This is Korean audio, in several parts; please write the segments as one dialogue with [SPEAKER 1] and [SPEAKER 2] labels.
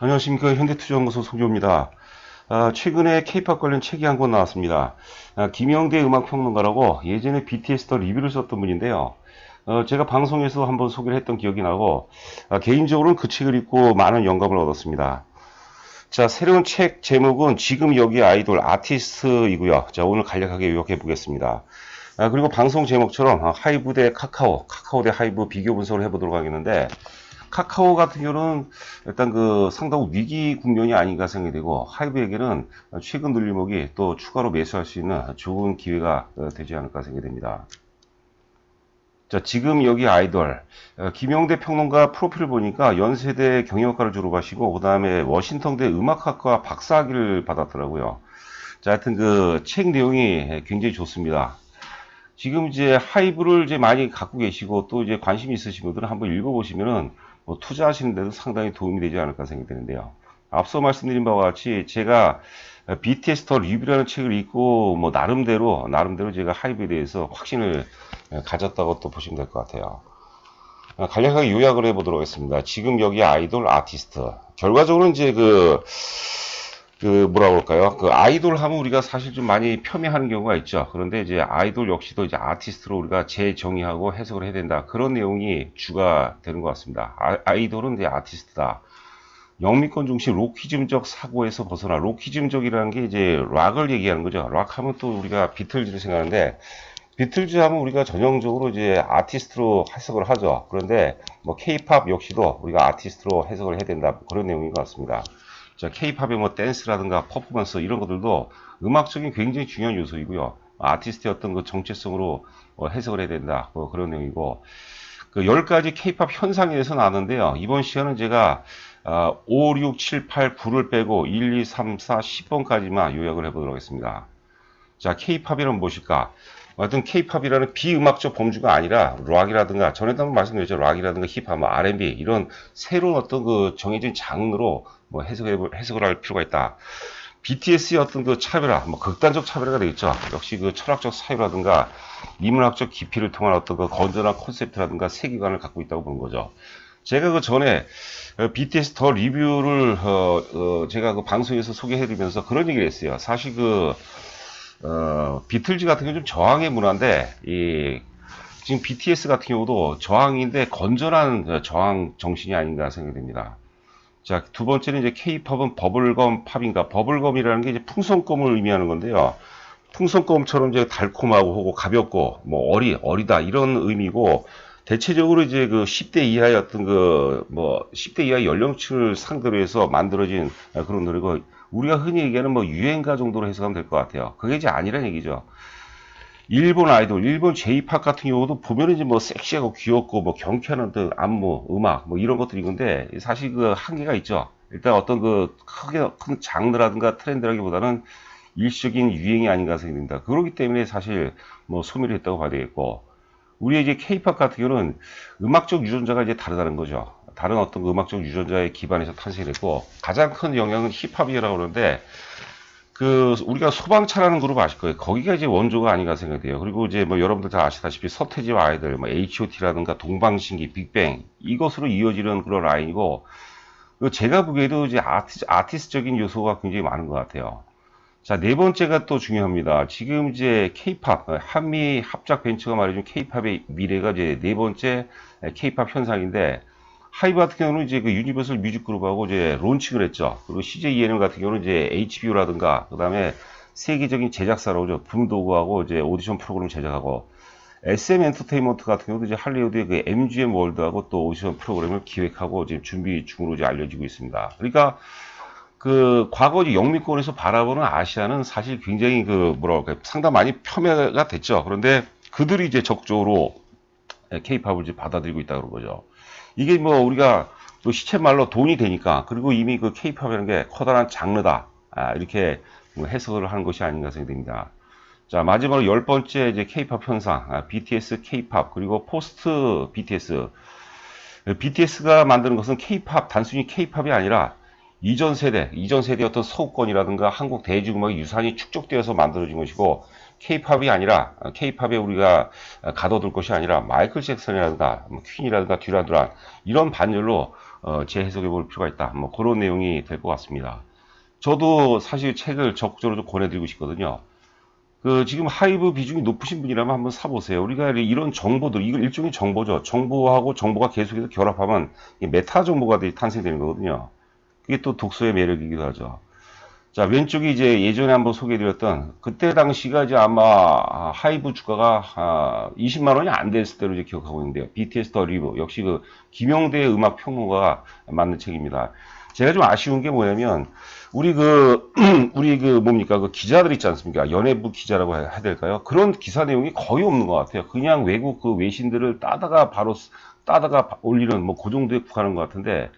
[SPEAKER 1] 안녕하십니까. 현대투자연구소 송조입니다. 최근에 K-팝 관련 책이 한 권 나왔습니다. 김영대 음악평론가라고 예전에 BTS 더 리뷰를 썼던 분인데요. 제가 방송에서 한번 소개를 했던 기억이 나고, 개인적으로는 그 책을 읽고 많은 영감을 얻었습니다. 자, 새로운 책 제목은 지금 여기 아이돌 아티스트이고요. 자, 오늘 간략하게 요약해 보겠습니다. 그리고 방송 제목처럼 하이브 대 카카오, 카카오 대 하이브 비교 분석을 해보도록 하겠는데, 카카오 같은 경우는 일단 그 상당 위기 국면이 아닌가 생각이 되고, 하이브에게는 최근 눌림목이 또 추가로 매수할 수 있는 좋은 기회가 되지 않을까 생각이 됩니다. 자, 지금 여기 아이돌 김영대 평론가 프로필을 보니까 연세대 경영학과를 졸업하시고 그 다음에 워싱턴대 음악학과 박사학위를 받았더라고요. 자, 하여튼 그 책 내용이 굉장히 좋습니다. 지금 이제 하이브를 이제 많이 갖고 계시고 또 이제 관심 있으신 분들은 한번 읽어보시면은 뭐 투자하시는 데도 상당히 도움이 되지 않을까 생각이 드는데요. 앞서 말씀드린 바와 같이 제가 BTS 더 리뷰라는 책을 읽고 뭐 나름대로 제가 하이브에 대해서 확신을 가졌다고 또 보시면 될 것 같아요. 간략하게 요약을 해보도록 하겠습니다. 지금 여기 아이돌 아티스트. 결과적으로 이제 뭐라 그럴까요? 그 아이돌 하면 우리가 사실 좀 많이 폄훼하는 경우가 있죠. 그런데 이제 아이돌 역시도 이제 아티스트로 우리가 재정의하고 해석을 해야 된다. 그런 내용이 주가 되는 것 같습니다. 아이돌은 이제 아티스트다. 영미권 중심 로키즘적 사고에서 벗어나, 로키즘적이라는 게 이제 락을 얘기하는 거죠. 락 하면 또 우리가 비틀즈를 생각하는데, 비틀즈 하면 우리가 전형적으로 이제 아티스트로 해석을 하죠. 그런데 뭐 K-팝 역시도 우리가 아티스트로 해석을 해야 된다. 그런 내용인 것 같습니다. 자, K-팝의 뭐 댄스라든가 퍼포먼스 이런 것들도 음악적인 굉장히 중요한 요소이고요. 아티스트의 어떤 그 정체성으로 해석을 해야 된다. 그런 내용이고, 그 10가지 K-팝 현상에 대해서 나왔는데요. 이번 시간은 제가 5, 6, 7, 8, 9를 빼고 1, 2, 3, 4, 10번까지만 요약을 해보도록 하겠습니다. 자, K-팝이란 무엇일까? 어떤 K-팝이라는 비음악적 범주가 아니라 락이라든가, 전에도 한번 말씀드렸죠. 락이라든가 힙합, 뭐 R&B 이런 새로운 어떤 그 정해진 장르로 뭐 해석을 할 필요가 있다. BTS의 어떤 그 차별화, 뭐 극단적 차별화가 되겠죠. 역시 그 철학적 사유라든가 인문학적 깊이를 통한 어떤 그 건전한 콘셉트라든가 세계관을 갖고 있다고 보는 거죠. 제가 그 전에 BTS 더 리뷰를 제가 그 방송에서 소개해드리면서 그런 얘기를 했어요. 사실 비틀즈 같은 경우 좀 저항의 문화인데, 지금 BTS 같은 경우도 저항인데 건전한 저항 정신이 아닌가 생각이 됩니다. 자, 두 번째는 이제 K-팝은 버블검 팝인가? 버블검이라는 게 이제 풍선껌을 의미하는 건데요. 풍선껌처럼 이제 달콤하고 하고 가볍고 뭐 어리다 이런 의미고, 대체적으로 이제 그 10대 이하의 어떤 10대 이하의 연령층을 상대로 해서 만들어진 그런 노래고, 우리가 흔히 얘기하는 뭐 유행가 정도로 해석하면 될 것 같아요. 그게 이제 아니란 얘기죠. 일본 아이돌, 일본 J-팝 같은 경우도 보면은 이제 뭐 섹시하고 귀엽고 뭐 경쾌한 어떤 안무, 음악 뭐 이런 것들이 있는데, 사실 그 한계가 있죠. 일단 어떤 그 큰 장르라든가 트렌드라기보다는 일시적인 유행이 아닌가 생각됩니다. 그렇기 때문에 사실 뭐 소멸이 했다고 봐야 되겠고, 우리 이제 K-팝 같은 경우는 음악적 유전자가 이제 다르다는 거죠. 다른 어떤 그 음악적 유전자의 기반에서 탄생했고, 가장 큰 영향은 힙합이라고 그러는데, 우리가 소방차라는 그룹 아실 거예요. 거기가 이제 원조가 아닌가 생각돼요. 그리고 이제 뭐 여러분들 다 아시다시피 서태지와 아이들, 뭐 H.O.T라든가 동방신기, 빅뱅, 이것으로 이어지는 그런 라인이고, 제가 보기에도 이제 아티스트적인 요소가 굉장히 많은 것 같아요. 자, 네 번째가 또 중요합니다. 지금 이제 K-팝, 한미 합작 벤처가 말해준 K-팝의 미래가 이제 네 번째 K-팝 현상인데, 하이브 같은 경우는 이제 그 유니버설 뮤직 그룹하고 이제 론칭을 했죠. 그리고 CJ ENM 같은 경우는 이제 HBO라든가, 그 다음에 세계적인 제작사로 오죠. 붐도그하고 이제 오디션 프로그램 제작하고, SM 엔터테인먼트 같은 경우도 이제 할리우드의 그 MGM 월드하고 또 오디션 프로그램을 기획하고 지금 준비 중으로 이제 알려지고 있습니다. 그러니까 그 과거 영미권에서 바라보는 아시아는 사실 굉장히 상당 많이 폄훼가 됐죠. 그런데 그들이 이제 적극적으로 K-팝을 이제 받아들이고 있다 그런 거죠. 이게 뭐 우리가 또 시쳇말로 돈이 되니까, 그리고 이미 그 K-팝이라는 게 커다란 장르다, 이렇게 뭐 해석을 하는 것이 아닌가 생각됩니다. 자, 마지막으로 열 번째 이제 K-팝 현상, BTS, K-팝 그리고 포스트 BTS. BTS가 만드는 것은 K-팝, 단순히 K-팝이 아니라 이전 세대의 어떤 서구권이라든가 한국 대중음악의 유산이 축적되어서 만들어진 것이고, 케이팝이 아니라, 케이팝에 우리가 가둬둘 것이 아니라 마이클 잭슨이라든가 뭐 퀸이라든가 듀란 듀란 이런 반열로 재해석해 볼 필요가 있다. 뭐 그런 내용이 될 것 같습니다. 저도 사실 책을 적극적으로 좀 권해드리고 싶거든요. 그 지금 하이브 비중이 높으신 분이라면 한번 사보세요. 우리가 이런 정보들, 이걸 일종의 정보죠. 정보하고 정보가 계속해서 결합하면 메타 정보가 탄생되는 거거든요. 그게 또 독서의 매력이기도 하죠. 자, 왼쪽이 이제 예전에 한번 소개해드렸던 그때 당시가 이제 아마 하이브 주가가 20만 원이 안 됐을 때로 이제 기억하고 있는데요. BTS 더 리뷰 역시 그 김용대 음악 평론가가 만든 책입니다. 제가 좀 아쉬운 게 뭐냐면 우리 우리 뭡니까 그 기자들 있지 않습니까? 연예부 기자라고 해야 될까요? 그런 기사 내용이 거의 없는 것 같아요. 그냥 외국 그 외신들을 따다가 올리는 뭐 그 정도에 국한한 것 같은데.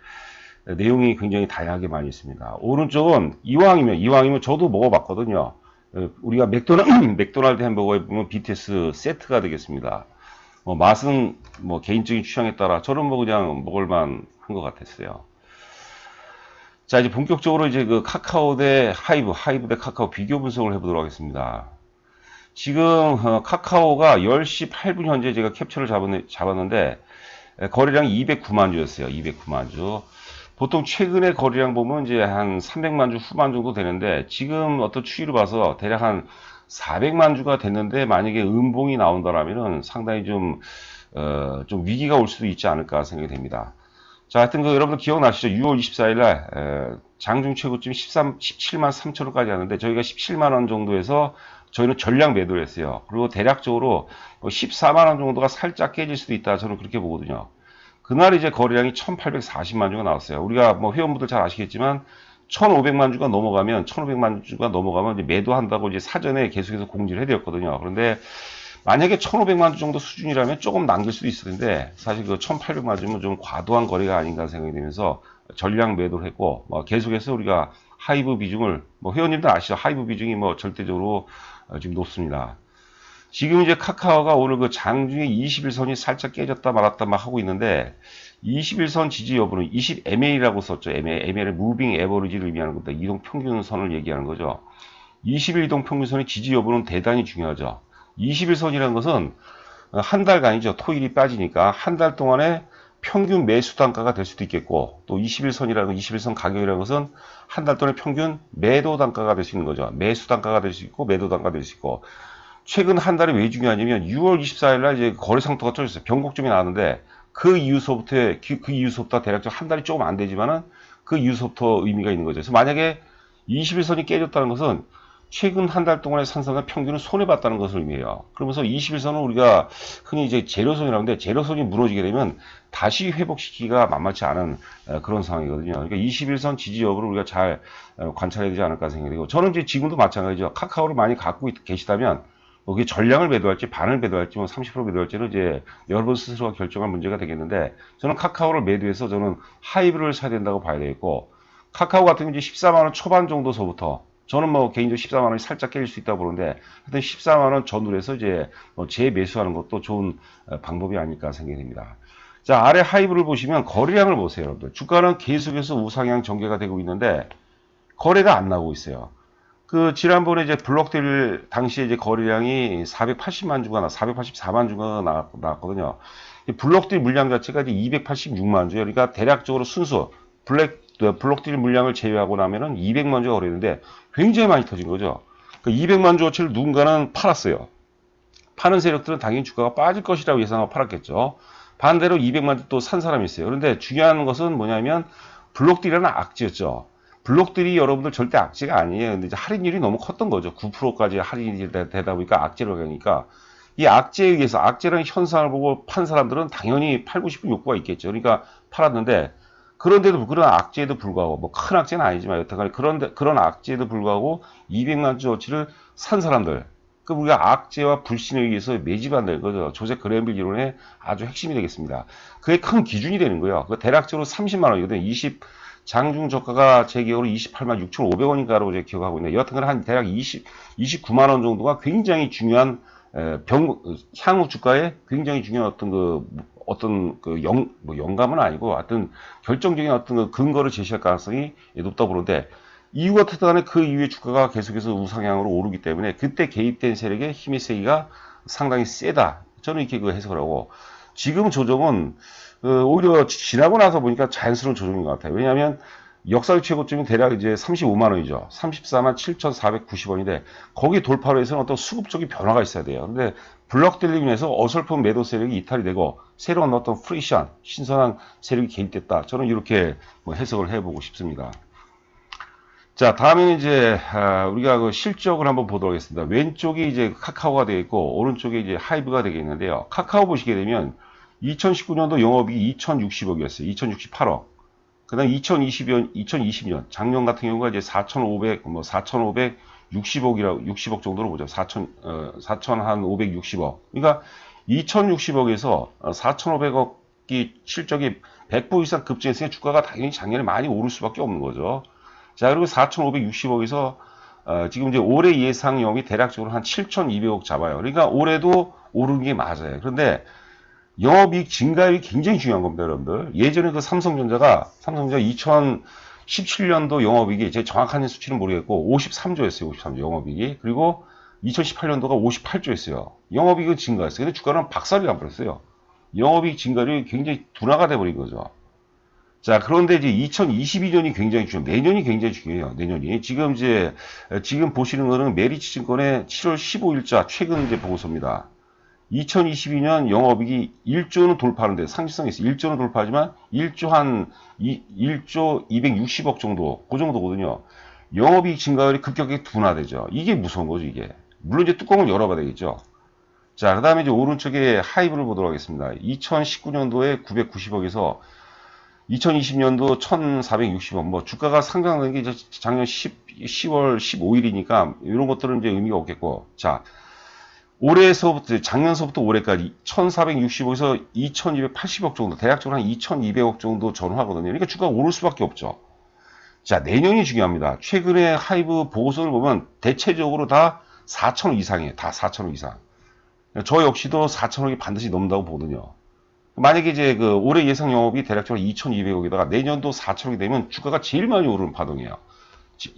[SPEAKER 1] 내용이 굉장히 다양하게 많이 있습니다. 오른쪽은 이왕이면 저도 먹어봤거든요. 우리가 맥도날드 햄버거에 보면 BTS 세트가 되겠습니다. 뭐 맛은 뭐 개인적인 취향에 따라 저는 뭐 그냥 먹을만 한 것 같았어요. 자, 이제 본격적으로 이제 그 카카오 대 하이브 대 카카오 비교 분석을 해보도록 하겠습니다. 지금 카카오가 10시 8분 현재 제가 캡처를 잡았는데 거래량이 209만 주였어요. 209만 주. 보통 최근의 거래량 보면 이제 한 300만 주 후반 정도 되는데 지금 어떤 추이를 봐서 대략 한 400만 주가 됐는데 만약에 음봉이 나온다라면은 상당히 좀 위기가 올 수도 있지 않을까 생각이 됩니다. 자, 하여튼 여러분들 기억나시죠? 6월 24일 날 장중 최고점이 17만 3천 원까지 하는데 저희가 17만 원 정도에서 저희는 전량 매도를 했어요. 그리고 대략적으로 14만 원 정도가 살짝 깨질 수도 있다. 저는 그렇게 보거든요. 그날 이제 거래량이 1840만 주가 나왔어요. 우리가 뭐 회원분들 잘 아시겠지만 1500만 주가 넘어가면 이제 매도한다고 이제 사전에 계속해서 공지를 해드렸거든요. 그런데 만약에 1500만 주 정도 수준이라면 조금 남길 수도 있을 텐데 사실 그 1800만 주면 좀 과도한 거래가 아닌가 생각이 되면서 전량 매도를 했고 뭐 계속해서 우리가 하이브 비중을 뭐 회원님들 아시죠? 하이브 비중이 뭐 절대적으로 지금 높습니다. 지금 이제 카카오가 오늘 그 장중에 21선이 살짝 깨졌다 말았다 막 하고 있는데 21선 지지 여부는 20MA라고 썼죠. MA는 무빙 에버리지를 의미하는 겁니다. 이동 평균선을 얘기하는 거죠. 21이동 평균선의 지지 여부는 대단히 중요하죠. 21선이라는 것은 한 달간이죠. 토일이 빠지니까 한 달 동안에 평균 매수 단가가 될 수도 있겠고 또 21선이라는 21선 가격이라는 것은 한 달 동안에 평균 매도 단가가 될 수 있는 거죠. 매수 단가가 될 수 있고 매도 단가가 될 수 있고 최근 한 달이 왜 중요하냐면 6월 24일 날 이제 거래 상태가 떨어졌어요. 변곡점이 나왔는데 그 이후서부터 대략적 한 달이 조금 안 되지만은 그 이후서부터 의미가 있는 거죠. 그래서 만약에 21선이 깨졌다는 것은 최근 한 달 동안의 산선의 평균은 손해봤다는 것을 의미해요. 그러면서 21선은 우리가 흔히 이제 재료선이라고 하는데 재료선이 무너지게 되면 다시 회복시키기가 만만치 않은 그런 상황이거든요. 그러니까 21선 지지 여부를 우리가 잘 관찰해야 되지 않을까 생각이 되고 저는 이제 지금도 마찬가지죠. 카카오를 많이 갖고 계시다면 그게 전량을 매도할지 반을 매도할지 뭐 30% 매도할지는 이제 여러분 스스로가 결정할 문제가 되겠는데 저는 카카오를 매도해서 저는 하이브를 사야 된다고 봐야 되겠고 카카오 같은 경우 이제 14만 원 초반 정도서부터 저는 뭐 개인적으로 14만 원이 살짝 깨질 수 있다고 보는데 하여튼 14만 원 전후로 해서 이제 재매수하는 것도 좋은 방법이 아닐까 생각이 됩니다. 자, 아래 하이브를 보시면 거래량을 보세요, 여러분들. 주가는 계속해서 우상향 전개가 되고 있는데 거래가 안 나오고 있어요. 그 지난번에 이제 블록딜 당시에 이제 거래량이 480만 주가 484만 주가 나왔거든요. 블록딜 물량 자체가 이제 286만 주예요. 그러니까 대략적으로 순수 블록딜 물량을 제외하고 나면은 200만 주가 거래되는데 굉장히 많이 터진 거죠. 그 200만 주어치를 누군가는 팔았어요. 파는 세력들은 당연히 주가가 빠질 것이라고 예상하고 팔았겠죠. 반대로 200만 주 또 산 사람이 있어요. 그런데 중요한 것은 뭐냐면 블록딜이라는 악재였죠. 블록들이 여러분들 절대 악재가 아니에요. 근데 이제 할인율이 너무 컸던 거죠. 9%까지 할인이 되다 보니까 악재로 가니까 이 악재에 의해서 악재라는 현상을 보고 판 사람들은 당연히 팔고 싶은 욕구가 있겠죠. 그러니까 팔았는데 그런데도 그런 악재에도 불구하고 뭐 큰 악재는 아니지만 여태까지 그런 악재에도 불구하고 200만 주어치를 산 사람들 그 우리가 악재와 불신에 의해서 매집한다는 거죠. 조셉 그랜빌 이론의 아주 핵심이 되겠습니다. 그게 큰 기준이 되는 거예요. 그 대략적으로 30만 원이거든요. 장중 저가가 제 기억으로 28만 6,500원인가로 제가 기억하고 있는데 여하튼 한 대략 29만 원 정도가 굉장히 중요한 향후 주가에 굉장히 중요한 영감은 아니고 어떤 결정적인 어떤 근거를 제시할 가능성이 높다고 보는데 이유가 어떻든 그 이후에 주가가 계속해서 우상향으로 오르기 때문에 그때 개입된 세력의 힘의 세기가 상당히 세다. 저는 이렇게 그 해석을 하고, 지금 조정은 오히려 지나고 나서 보니까 자연스러운 조정인 것 같아요. 왜냐하면 역사적 최고점이 대략 이제 35만 원이죠. 34만 7,490원인데 거기 돌파로 해서는 어떤 수급적인 변화가 있어야 돼요. 근데 블럭딜링 인해서 어설픈 매도 세력이 이탈이 되고 새로운 어떤 프리션, 신선한 세력이 개입됐다. 저는 이렇게 뭐 해석을 해보고 싶습니다. 자, 다음에는 이제 우리가 그 실적을 한번 보도록 하겠습니다. 왼쪽이 이제 카카오가 되어 있고 오른쪽에 이제 하이브가 되겠는데요. 카카오 보시게 되면 2019년도 영업이익이 2,060억이었어요. 2,068억. 그다음 2020년 작년 같은 경우가 이제 4,560억이라고 60억 정도로 보죠. 4,560억. 그러니까 2,060억에서 4,500억이 실적이 100% 이상 급증했으니 주가가 당연히 작년에 많이 오를 수밖에 없는 거죠. 자, 그리고 4,560억에서 지금 이제 올해 예상 영업이 대략적으로 한 7,200억 잡아요. 그러니까 올해도 오르는 게 맞아요. 그런데 영업이익 증가율이 굉장히 중요한 겁니다, 여러분들. 예전에 그 삼성전자 2017년도 영업이익이 제 정확한 수치는 모르겠고 53조였어요, 53조 영업이익이. 그리고 2018년도가 58조였어요. 영업이익은 증가했어요. 근데 주가는 박살이 나버렸어요. 영업이익 증가율이 굉장히 둔화가 돼버린 거죠. 자, 그런데 이제 2022년이 굉장히 중요해요. 내년이 굉장히 중요해요. 내년이. 지금 보시는 거는 메리츠 증권의 7월 15일자 최근 이제 보고서입니다. 2022년 영업이익이 1조는 돌파하는데 상식성이 있어요. 1조는 돌파하지만 1조 260억 정도, 그 정도거든요. 영업이익 증가율이 급격하게 둔화되죠. 이게 무서운 거죠, 이게. 물론 이제 뚜껑을 열어봐야 되겠죠. 자, 그 다음에 이제 오른쪽에 하이브를 보도록 하겠습니다. 2019년도에 990억에서 2020년도 1460원, 뭐, 주가가 상승하는 게 이제 작년 10월 15일이니까, 이런 것들은 이제 의미가 없겠고, 자, 작년서부터 올해까지 1460억에서 2280억 정도, 대략적으로 한 2200억 정도 전후하거든요. 그러니까 주가가 오를 수밖에 없죠. 자, 내년이 중요합니다. 최근에 하이브 보고서를 보면 대체적으로 다 4천억 이상이에요. 다 4천억 이상. 저 역시도 4천억이 반드시 넘는다고 보거든요. 만약에 이제 그 올해 예상 영업이 대략적으로 2,200억에다가 내년도 4천억이 되면 주가가 제일 많이 오르는 파동이에요.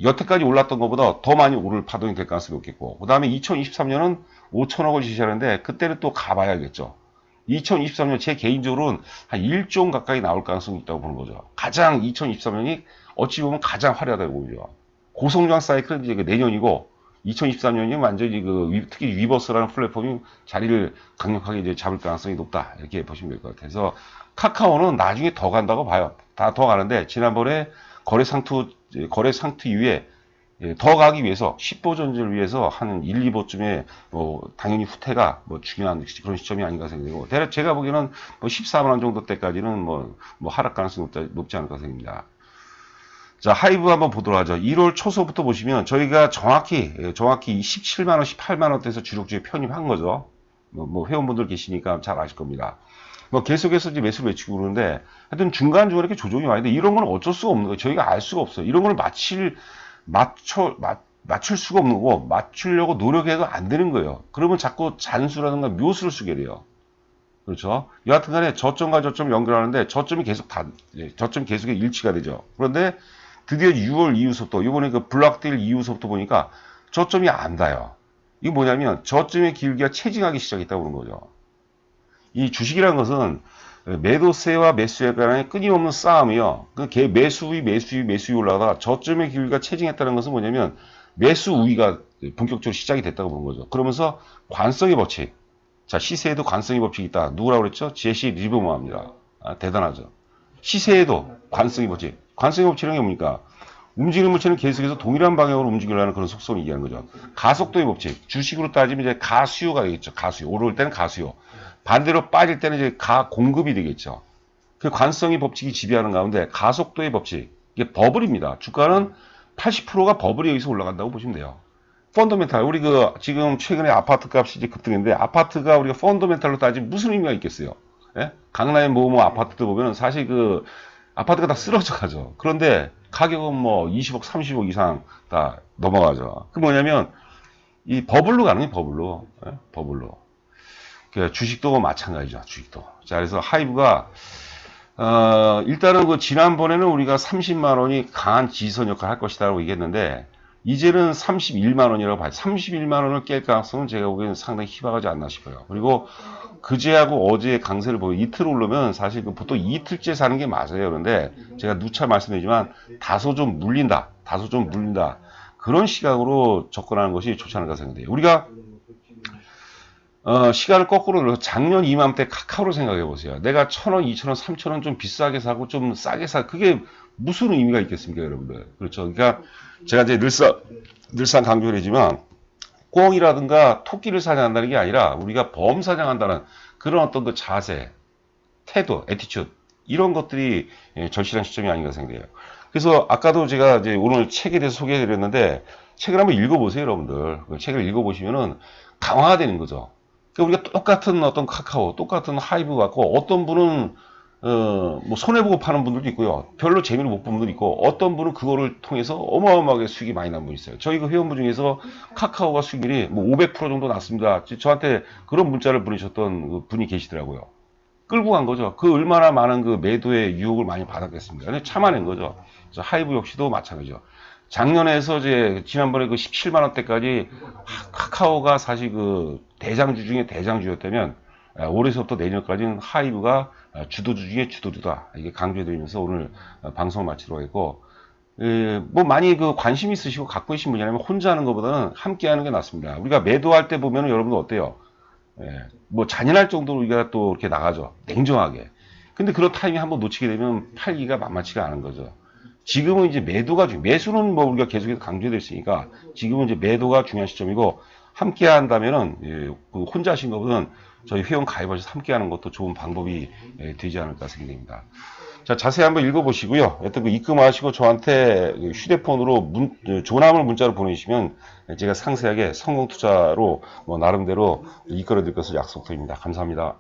[SPEAKER 1] 여태까지 올랐던 것보다 더 많이 오를 파동이 될 가능성이 높겠고, 그 다음에 2023년은 5천억을 지시하는데 그때는 또 가봐야겠죠. 2023년 제 개인적으로는 한 1조 원 가까이 나올 가능성이 있다고 보는 거죠. 가장 2023년이 어찌 보면 가장 화려하다고 보죠. 고성장 사이클은 이제 그 내년이고 2023년이 완전히 특히 위버스라는 플랫폼이 자리를 강력하게 이제 잡을 가능성이 높다. 이렇게 보시면 될 것 같아요. 그래서 카카오는 나중에 더 간다고 봐요. 다 더 가는데 지난번에 거래 상투 이후에 더 가기 위해서 10보 전지를 위해서 한 1, 2보쯤에 뭐 당연히 후퇴가 뭐 중요한 그런 시점이 아닌가 생각되고, 대략 제가 보기에는 뭐 14만 원 정도 때까지는 뭐 하락 가능성이 높지 않을까 생각합니다. 자, 하이브 한번 보도록 하죠. 1월 초서부터 보시면 저희가 정확히 17만 원, 18만 원대에서 주력주에 편입한 거죠. 뭐 회원분들 계시니까 잘 아실 겁니다. 뭐 계속해서 이제 매수를 외치고 그러는데 하여튼 중간중간에 이렇게 조정이 와는데 이런 건 어쩔 수가 없는 거예요. 저희가 알 수가 없어요. 이런 걸 맞출 수가 없는 거고 맞추려고 노력해도 안 되는 거예요. 그러면 자꾸 잔수라든가 묘수를 쓰게 돼요. 그렇죠? 여하튼 간에 저점과 저점 연결하는데 저점이 계속 일치가 되죠. 그런데 드디어 6월 이후부터 이번에 그 블락딜 이후부터 보니까 저점이 안 닿아요. 이게 뭐냐면 저점의 기울기가 체증하기 시작했다고 그런 거죠. 이 주식이라는 것은 매도세와 매수에 관한 끊임없는 싸움이요. 그 매수 우위 올라가다가 저점의 기울기가 체증했다는 것은 뭐냐면 매수 우위가 본격적으로 시작이 됐다고 보는 거죠. 그러면서 관성의 법칙. 자, 시세에도 관성의 법칙이 있다. 누구라고 그랬죠? 제시 리버모어입니다. 대단하죠. 시세에도 관성의 법칙. 관성의 법칙은 게 뭡니까? 움직이는 물체는 계속해서 동일한 방향으로 움직이려는 그런 속성을 얘기하는 거죠. 가속도의 법칙. 주식으로 따지면 이제 가수요가 되겠죠. 가수요. 오를 때는 가수요. 반대로 빠질 때는 이제 가공급이 되겠죠. 그 관성의 법칙이 지배하는 가운데 가속도의 법칙. 이게 버블입니다. 주가는 80%가 버블이 여기서 올라간다고 보시면 돼요. 펀더멘탈. 우리 지금 최근에 아파트 값이 이제 급등했는데 아파트가 우리가 펀더멘탈로 따지면 무슨 의미가 있겠어요? 예? 강남의 뭐 아파트들 보면 사실 아파트가 다 쓰러져 가죠. 그런데 가격은 뭐 20억, 30억 이상 다 넘어가죠. 그 뭐냐면 이 버블로 가는 게 버블로. 예? 버블로. 주식도 마찬가지죠. 주식도. 자, 그래서 하이브가 일단은 그 지난번에는 우리가 30만 원이 강한 지지선 역할을 할 것이다라고 얘기했는데, 이제는 31만 원이라고 봐요. 31만 원을 깰 가능성은 제가 보기에는 상당히 희박하지 않나 싶어요. 그리고 그제하고 어제의 강세를 보여 이틀 오르면 사실 보통 이틀째 사는 게 맞아요. 그런데 제가 누차 말씀드리지만 다소 좀 물린다. 다소 좀 물린다. 그런 시각으로 접근하는 것이 좋지 않을까 생각돼요. 우리가 시간을 거꾸로 돌려서 작년 이맘때 카카오를 생각해 보세요. 내가 1,000원, 2,000원, 3,000원 좀 비싸게 사고 좀 싸게 그게 무슨 의미가 있겠습니까, 여러분들? 그렇죠. 그러니까 제가 이제 늘상 강조를 하지만 꽁이라든가 토끼를 사냥한다는 게 아니라 우리가 범 사냥한다는 그런 어떤 그 자세, 태도, 애티튜드 이런 것들이 절실한 시점이 아닌가 생각해요. 그래서 아까도 제가 이제 오늘 책에 대해서 소개해 드렸는데 책을 한번 읽어보세요, 여러분들. 그 책을 읽어보시면은 강화가 되는 거죠. 그러니까 우리가 똑같은 어떤 카카오, 똑같은 하이브 갖고 어떤 분은 뭐 손해보고 파는 분들도 있고요. 별로 재미를 못 본 분들도 있고, 어떤 분은 그거를 통해서 어마어마하게 수익이 많이 난 분이 있어요. 저희 그 회원분 중에서 카카오가 수익률이 뭐 500% 정도 났습니다. 저한테 그런 문자를 보내셨던 그 분이 계시더라고요. 끌고 간 거죠. 그 얼마나 많은 그 매도의 유혹을 많이 받았겠습니까? 근데 참아낸 거죠. 그래서 하이브 역시도 마찬가지죠. 작년에서 이제 지난번에 그 17만 원대까지 카카오가 사실 그 대장주 중에 대장주였다면 올해서부터 내년까지는 하이브가 주도주 중에 주도주다. 이게 강조해드리면서 오늘 방송을 마치도록 하겠고, 뭐 많이 그 관심 있으시고 갖고 계신 분이라면 혼자 하는 것보다는 함께 하는 게 낫습니다. 우리가 매도할 때 보면은 여러분들 어때요? 뭐 잔인할 정도로 우리가 또 이렇게 나가죠. 냉정하게. 근데 그런 타이밍 한번 놓치게 되면 팔기가 만만치가 않은 거죠. 지금은 이제 매도가 매수는 뭐 우리가 계속해서 강조됐으니까 지금은 이제 매도가 중요한 시점이고, 함께 한다면은 그 혼자 하신 것보다는 저희 회원 가입하셔서 함께 하는 것도 좋은 방법이 되지 않을까 생각됩니다. 자, 자세히 한번 읽어보시고요. 여튼 그 입금하시고 저한테 휴대폰으로 조남을 문자로 보내주시면 제가 상세하게 성공 투자로 뭐 나름대로 이끌어 드릴 것을 약속드립니다. 감사합니다.